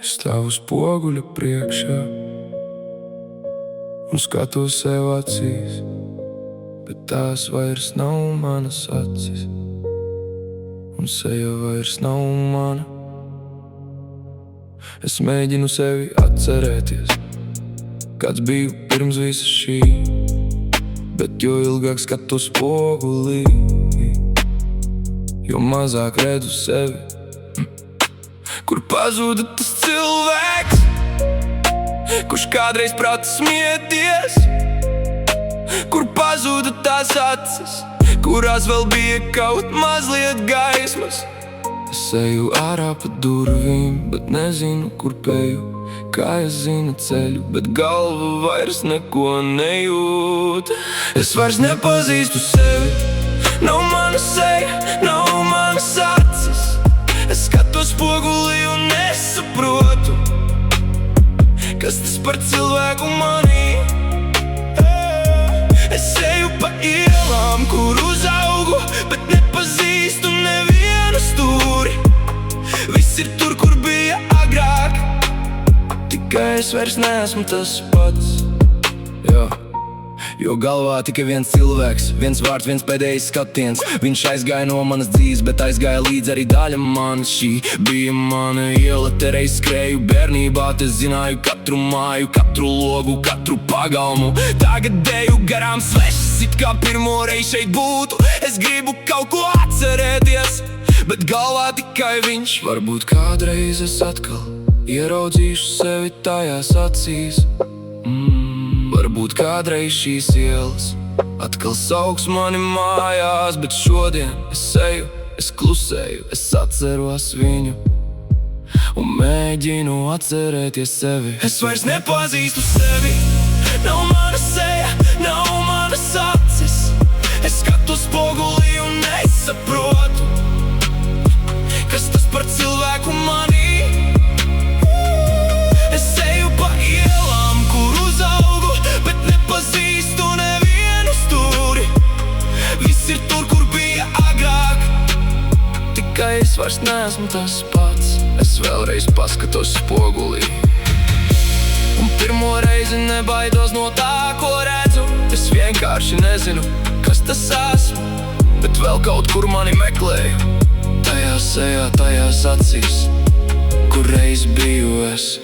Stāvu spoguļa priekšā un skatos sev acīs, bet tās vairs nav manas acis, un seja vairs nav mana. Es mēģinu sevi atcerēties, kāds biju pirms visa šī, bet jo ilgāk skatos spogulī, jo mazāk redzu sevi. Kur pazuda tas cilvēks, kurš kādreiz prata smieties? Kur pazuda tās acis, kurās vēl bija kaut mazliet gaismas? Es eju ārā pa durvīm, bet nezinu, kur peju. Kājas zina ceļu, bet galva vairs neko nejūt. Es vairs nepazīstu sevi, nav mana seja, nav manas acis. Es skatos spogulī un nesaprotu, kas tas par cilvēku manī. Es eju pa ielām, kur uzaugu, bet nepazīstu nevienu stūri. Viss ir tur, kur bija agrāk, tikai es vairs neesmu tas pats. Jo galvā tikai viens cilvēks, viens vārds, viens pēdējais skatiens. Viņš aizgāja no manas dzīves, bet aizgāja līdz arī daļa manas. Šī bija mana iela, te reiz skrēju bērnībā, te zināju katru māju, katru logu, katru pagalmu. Tagad eju garām svešas, it kā pirmo reizi šeit būtu. Es gribu kaut ko atcerēties, bet galvā tikai viņš. Varbūt kādreiz es atkal ieraudzīšu sevi tajās acīs. Varbūt kādreiz šīs ielas atkal sauks mani mājās, bet šodien es eju, es klusēju, es atceros viņu un mēģinu atcerēties sevi. Es vairs nepazīstu sevi, nav mana seja, nav manas acis. Es skatos spogulī un nesaprotu, kas tas par cilvēku manī. Es eju pa ielām, kur uzaugu, bet nepazīstu nevienu stūri. Viss ir tur, kur bija agrāk, tikai es vairs neesmu tas pats. Es vēlreiz paskatos spogulī un pirmo reizi nebaidos no tā, ko redzu. Es vienkārši nezinu, kas tas esmu, bet vēl kaut kur mani meklēju. Tajā sejā, tajās acīs, kur reiz biju es.